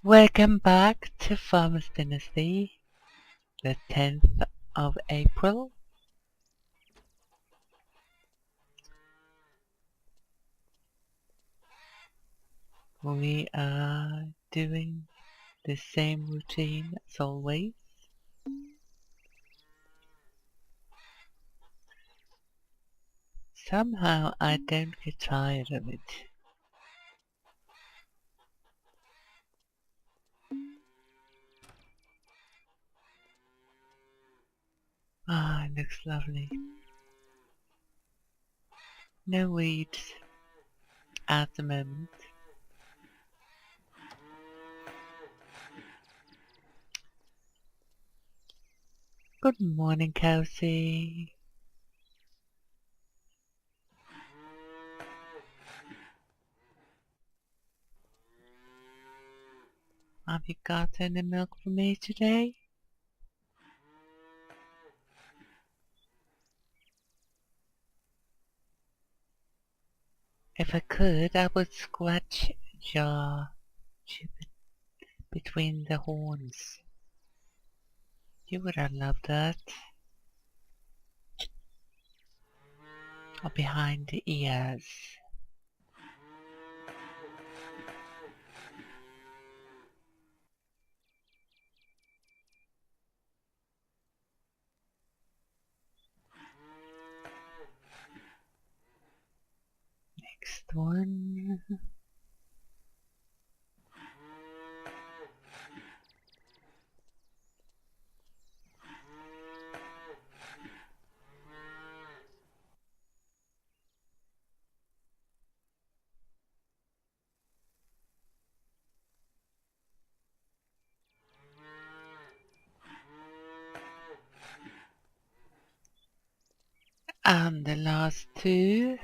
Welcome back to Farmers Dynasty, the 10th of April. We are doing the same routine as always. Somehow I don't get tired of it. It looks lovely. No weeds at the moment. Good morning, Kelsey. Have you got any milk for me today? If I could, I would scratch your between the horns. You would have loved that. Or behind the ears. Next one. And the last two.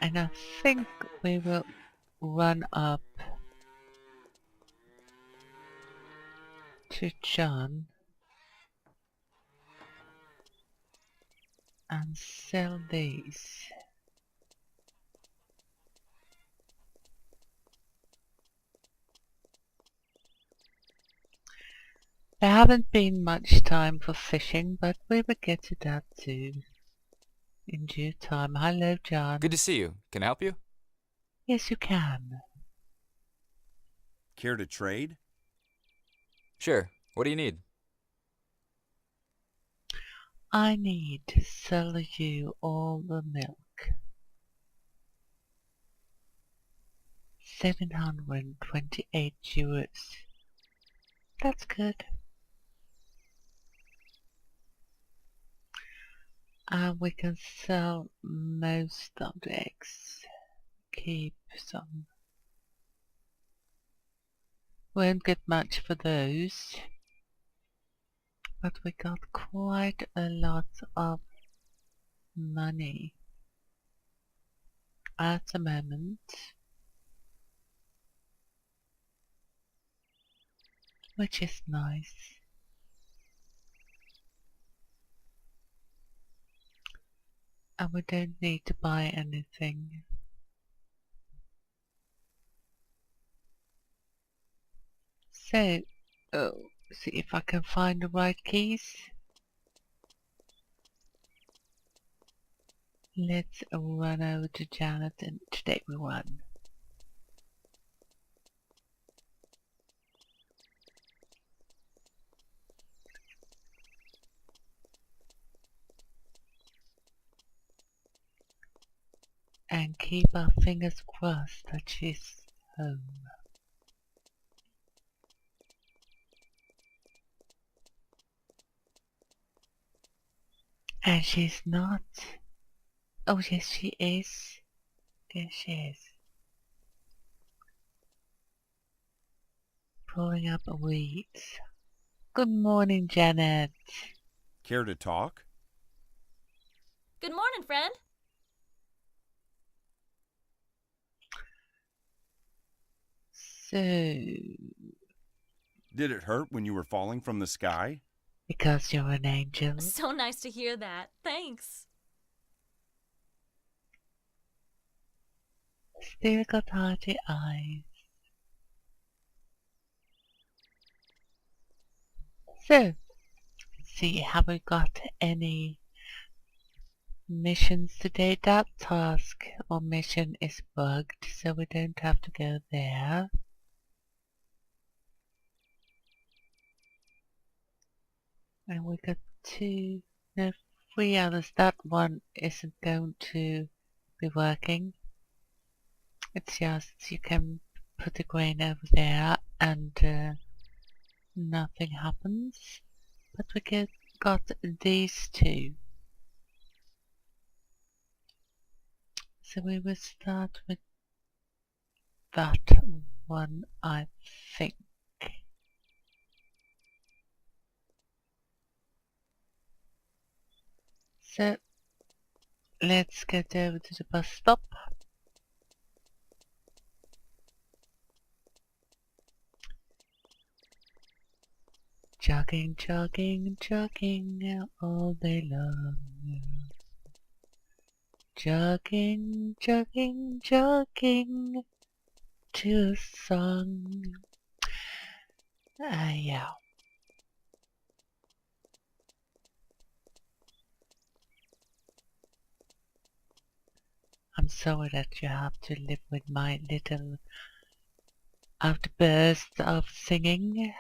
And I think we will run up to John and sell these. There haven't been much time for fishing, but we will get to that too in due time. Hello, John. Good to see you. Can I help you? Yes, you can. Care to trade? Sure. What do you need? I need to sell you all the milk. 728 euros. That's good. And we can sell most of the eggs. Keep some. Won't get much for those. But we got quite a lot of money at the moment. Which is nice. And we don't need to buy anything. So, see if I can find the right keys. Let's run over to Janet and today we run. And keep our fingers crossed that she's home. And she's not. Oh yes she is. Yes she is. Pulling up weeds. Good morning, Janet. Care to talk? Good morning, friend. So, Did it hurt when you were falling from the sky? because you're an angel, So nice to hear that. Thanks. still got hearty eyes. So, see, have we got any missions today? That task or mission is bugged, so we don't have to go there. And we got no, 3 others. That one isn't going to be working. It's just you can put the grain over there and nothing happens. But we got these 2. So we will start with that one, I think. So let's get over to the bus stop. Jogging, jogging, jogging all day long. Jogging, jogging, jogging to a song. Yeah. I'm sorry that you have to live with my little outburst of singing.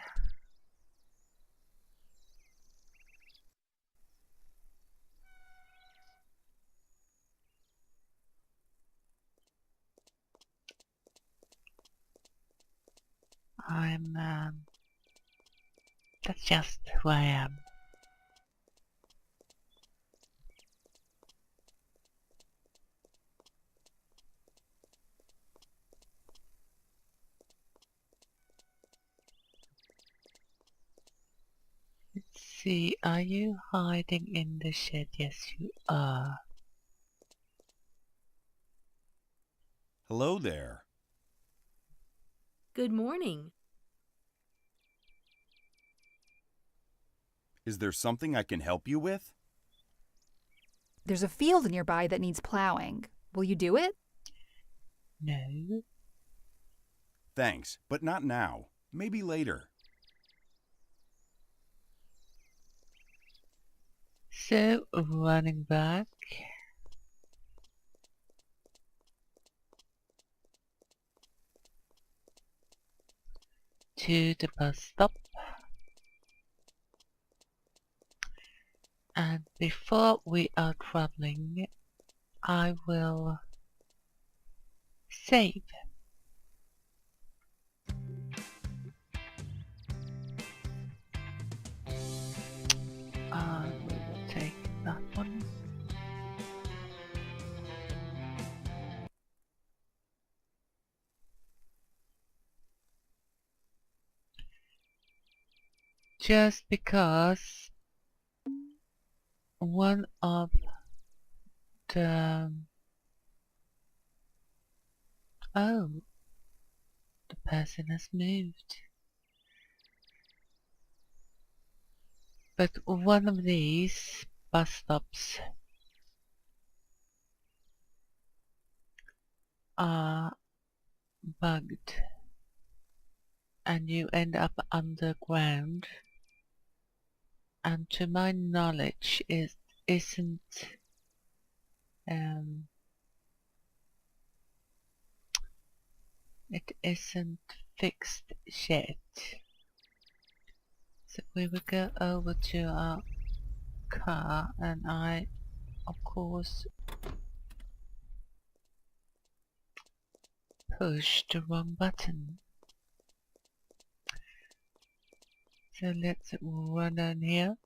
That's just who I am. Let's see, are you hiding in the shed? Yes, you are. Hello there. Good morning. Is there something I can help you with? There's a field nearby that needs plowing. Will you do it? No. Thanks, but not now. Maybe later. So, running back. To the bus stop. And before we are traveling, I will save. We will take that one. Just because one of the the person has moved. But one of these bus stops are bugged and you end up underground, and to my knowledge it isn't fixed yet. So we will go over to our car, and I of course pushed the wrong button. So let's run down here.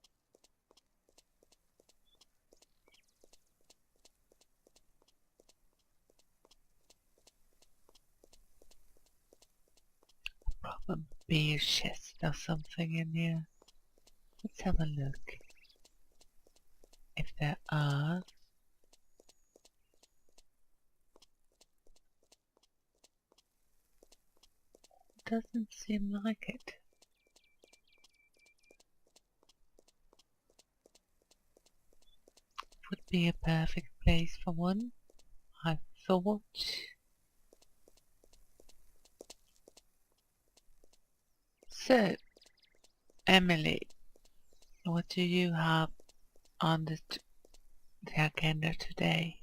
Probably a chest or something in here. Let's have a look. If there are. doesn't seem like it. Would be a perfect place for one, I thought. So, Emily, what do you have on the agenda today?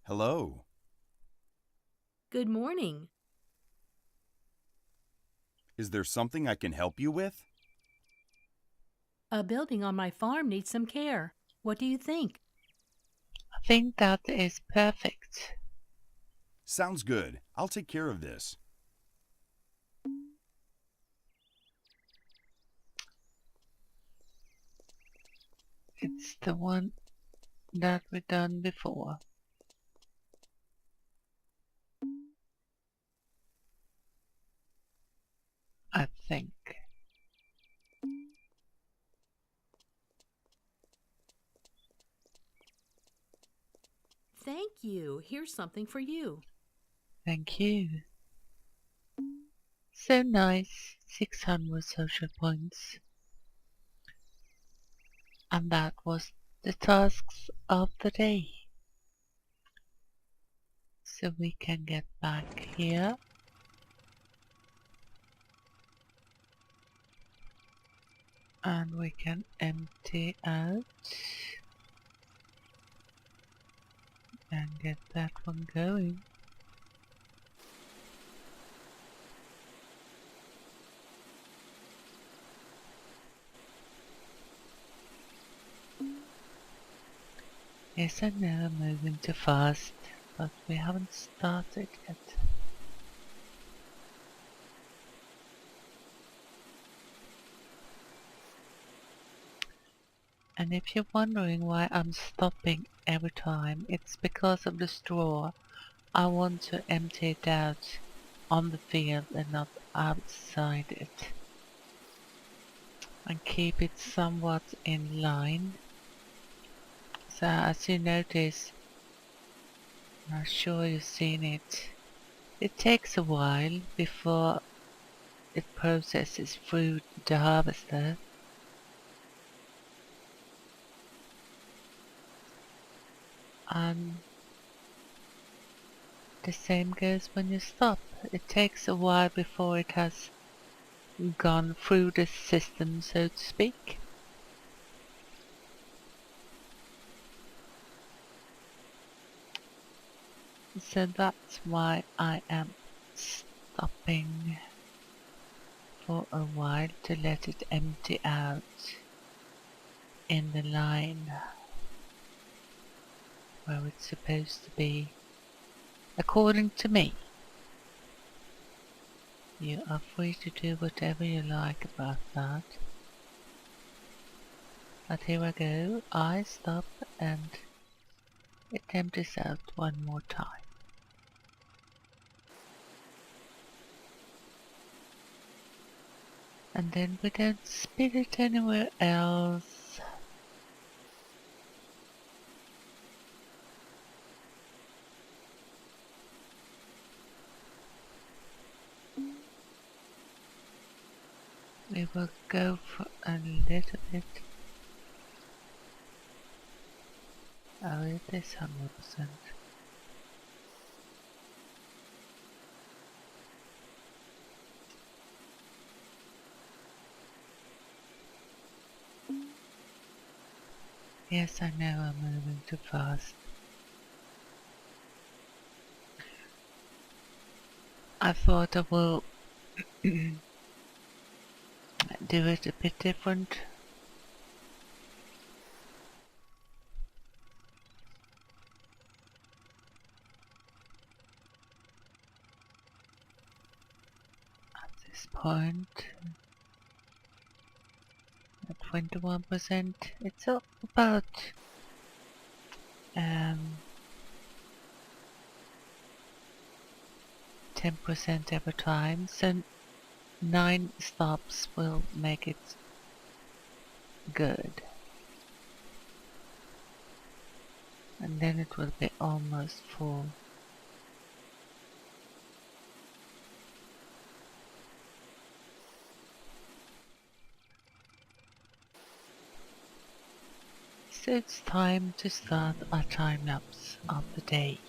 Hello. Good morning. Is there something I can help you with? A building on my farm needs some care. What do you think? I think that is perfect. Sounds good. I'll take care of this. It's the one that we done before. I think. Thank you. Here's something for you. Thank you. So nice. 600 social points. And that was the tasks of the day. So we can get back here. And we can empty out. And get that one going. Yes, I know I'm moving too fast, but we haven't started yet. And if you're wondering why I'm stopping every time, it's because of the straw. I want to empty it out on the field and not outside it. And keep it somewhat in line. So as you notice, I'm sure you've seen it, it takes a while before it processes through the harvester. And the same goes when you stop. It takes a while before it has gone through the system, so to speak. So that's why I am stopping for a while to let it empty out in the line where it's supposed to be, according to me. You are free to do whatever you like about that. But here I go, I stop and it empties out one more time. And then we don't spill it anywhere else. We will go for a little bit. Oh, it is 100%. Yes, I know I'm moving too fast. I thought I will do it a bit different. At this point, at 21%, it's up about 10% every time, so 9 stops will make it good. And then it will be almost full. So it's time to start our time lapse of the day.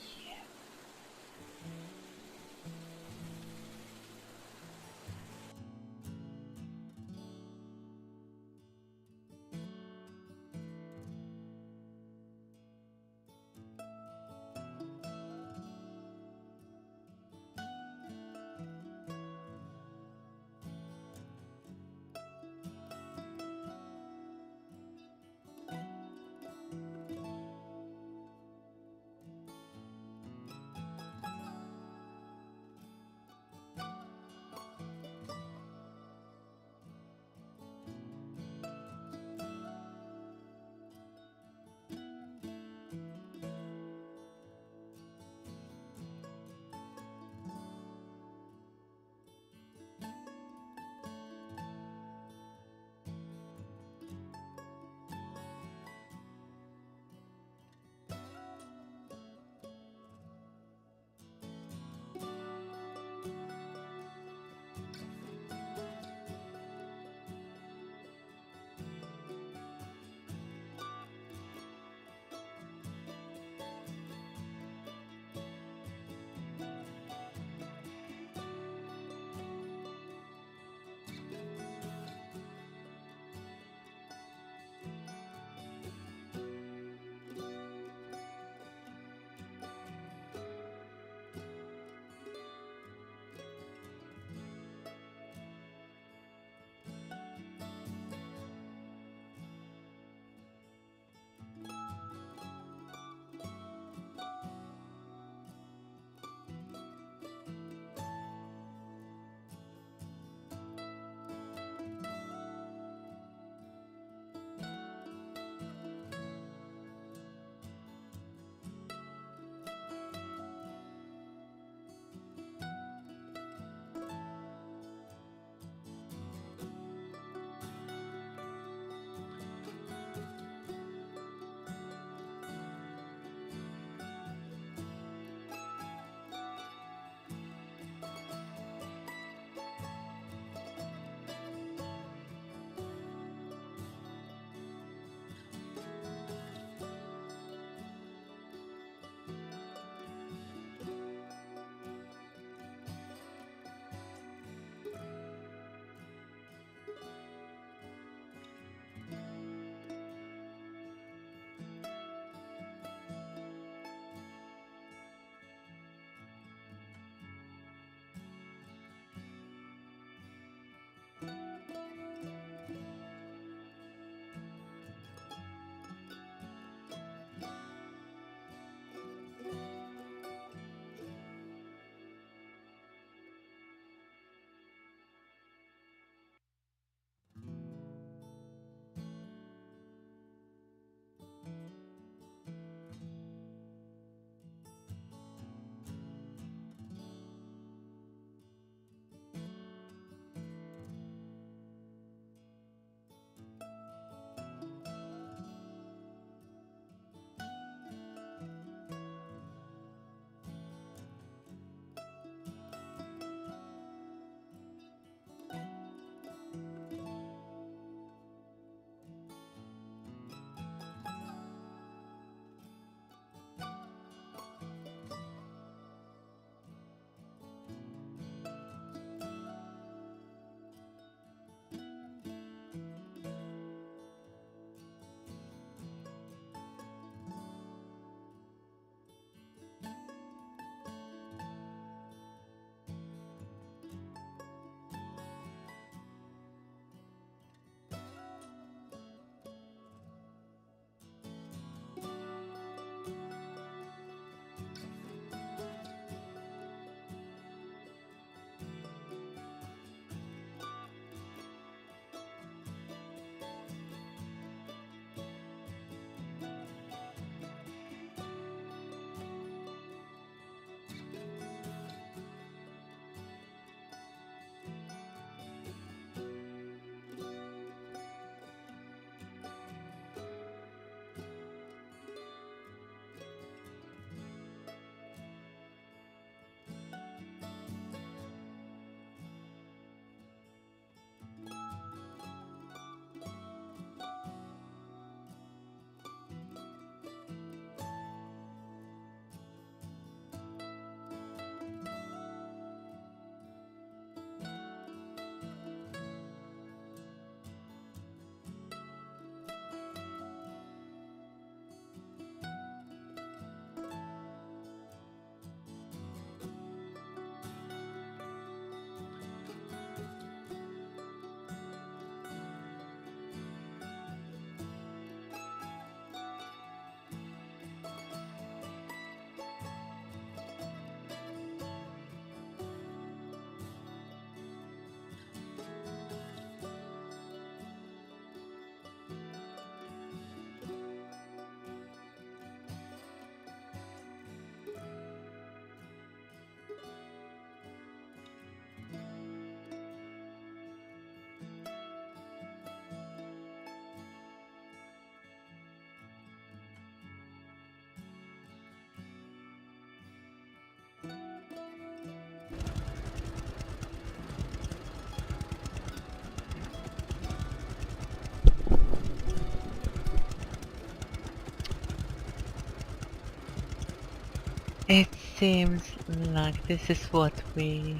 It seems like this is what we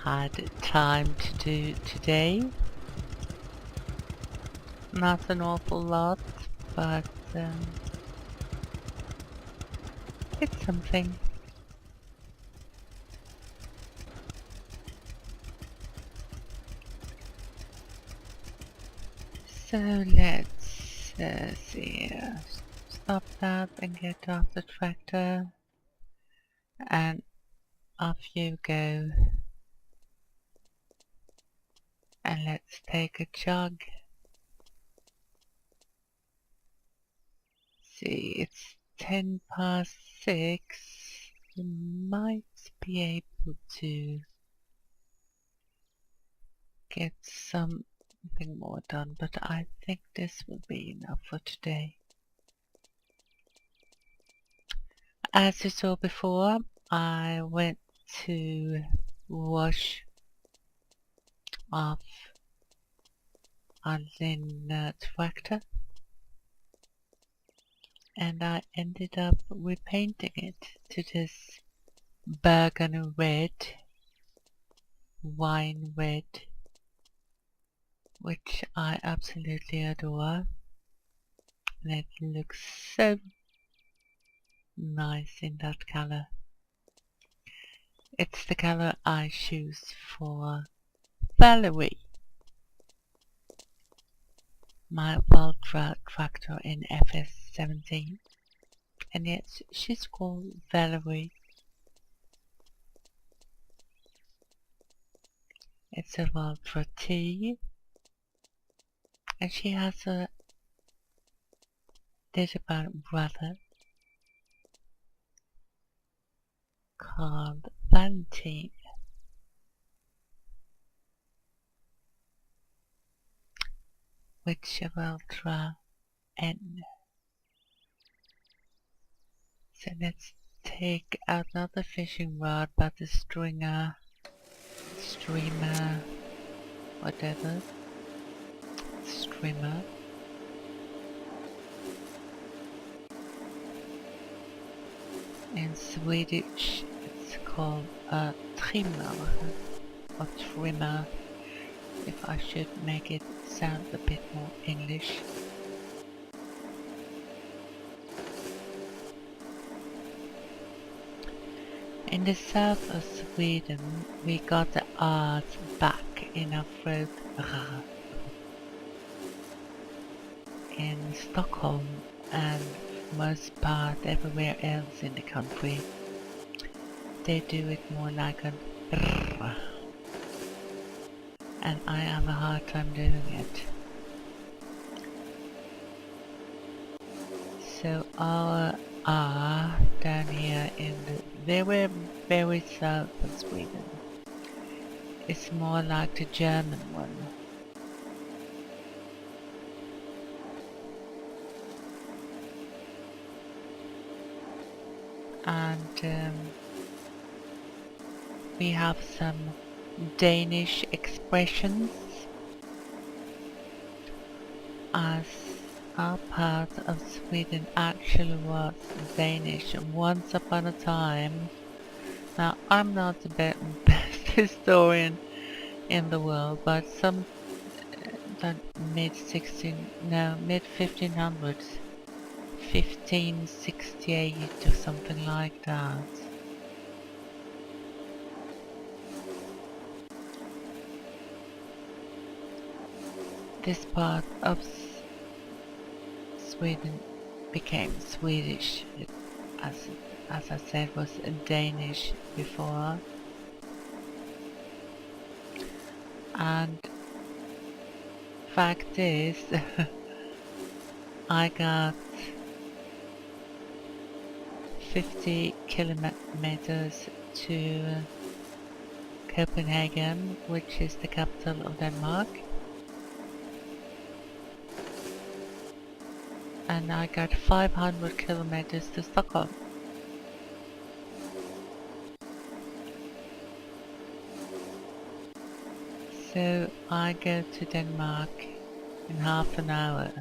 had time to do today. Not an awful lot, but it's something. So let's see. Stop that and get off the tractor. And off you go. And let's take a jog. See, it's 6:10. You might be able to get something more done, but I think this will be enough for today. As you saw before, I went to wash off our Lin tractor, and I ended up repainting it to this burgundy red, wine red, which I absolutely adore, and it looks so nice in that color. It's the color I choose for Valerie, my Valtra tractor in FS17, and yes, she's called Valerie. It's a Valtra T, and she has a little brother called Valentine. Which will draw N. So let's take another fishing rod, but the streamer, whatever, streamer. In Swedish it's called a trimmer, or trimmer, if I should make it sound a bit more English. In the south of Sweden, we got the R's back in our throat. In Stockholm and for most part everywhere else in the country, they do it more like a R. And I have a hard time doing it. So our R down here in the very south of Sweden is more like the German one. And we have some Danish expressions, as our part of Sweden actually was Danish once upon a time. Now, I'm not the best historian in the world, but some the mid-1500s, 1568 or something like that. This part of Sweden became Swedish, as I said, was Danish before. And fact is, I got 50 kilometers to Copenhagen, which is the capital of Denmark. And I got 500 kilometers to Stockholm. So I go to Denmark in half an hour.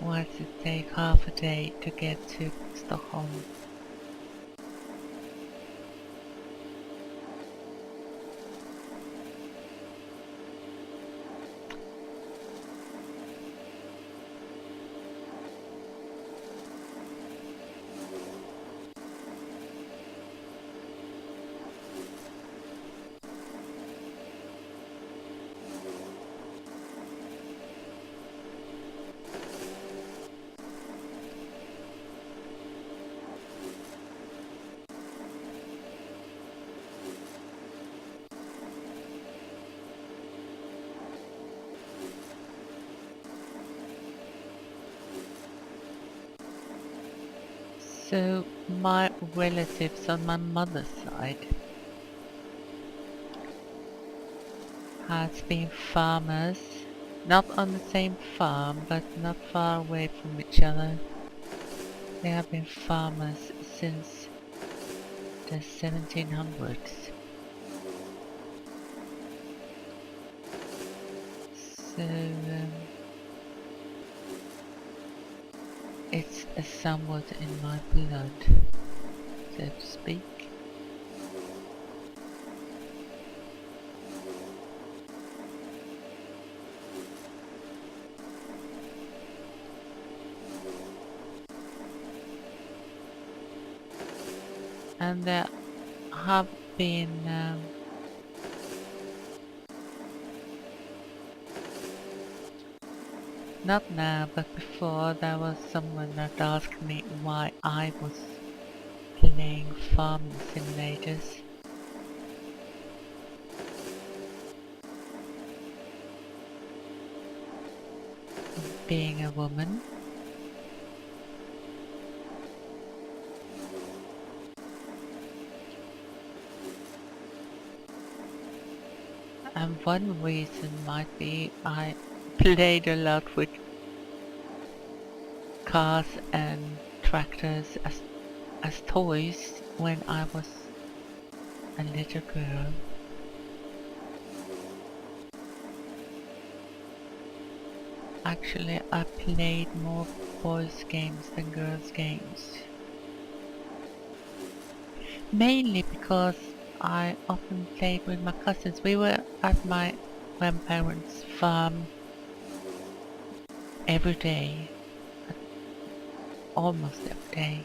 Why does it take half a day to get to Stockholm? So my relatives on my mother's side has been farmers, not on the same farm but not far away from each other. They have been farmers since the 1700s. So it's somewhat in my blood, so to speak. And there have been not now, but before, there was someone that asked me why I was playing farming simulators. Being a woman. And one reason might be I played a lot with cars and tractors as toys when I was a little girl. Actually, I played more boys' games than girls' games. Mainly because I often played with my cousins. We were at my grandparents' farm every day. Almost every day.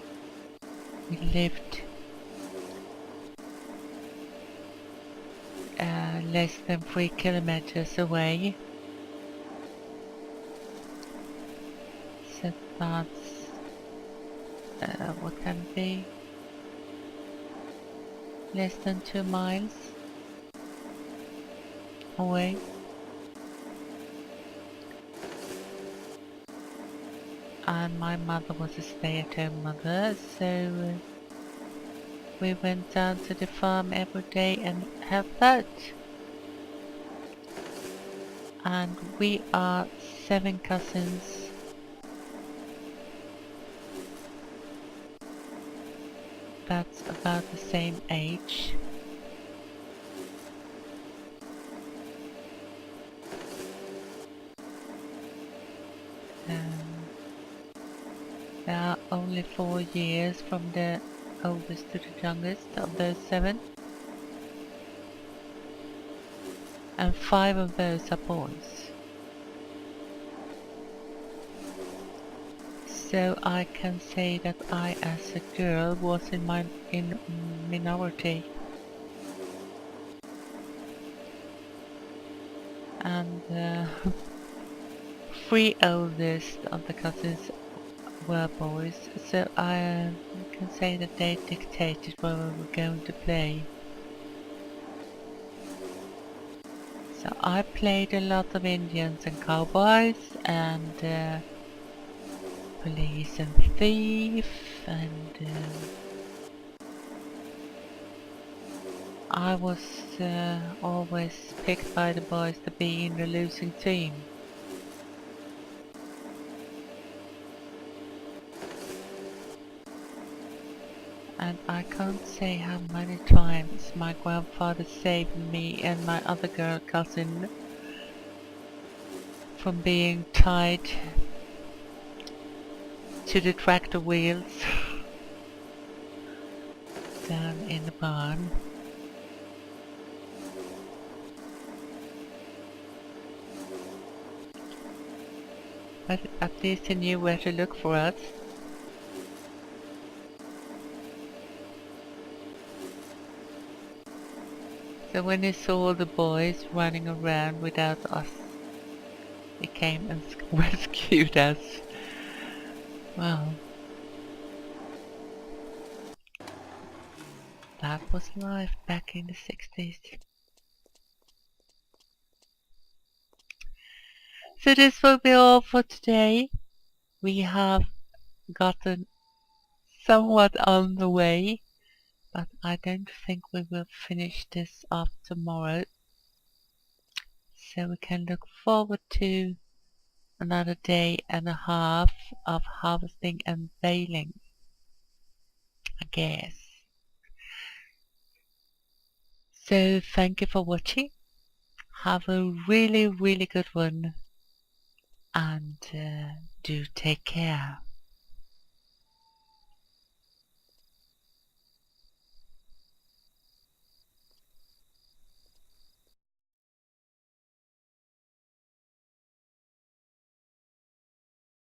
We lived less than 3 kilometers away. So that's what can it be? Less than 2 miles away. And my mother was a stay-at-home mother, so we went down to the farm every day and helped out. And we are 7 cousins. That's about the same age. There are only 4 years from the oldest to the youngest of those 7. And 5 of those are boys. So I can say that I as a girl was in minority. And 3 oldest of the cousins were boys, so I can say that they dictated where we were going to play. So I played a lot of Indians and cowboys and police and thief, and I was always picked by the boys to be in the losing team. And I can't say how many times my grandfather saved me and my other girl cousin from being tied to the tractor wheels down in the barn. But at least he knew where to look for us. So when he saw the boys running around without us, he came and rescued us. Well, that was life back in the 60s. So this will be all for today. We have gotten somewhat on the way, but I don't think we will finish this off tomorrow. So we can look forward to another day and a half of harvesting and baling, I guess. So thank you for watching. Have a really, really good one. And do take care.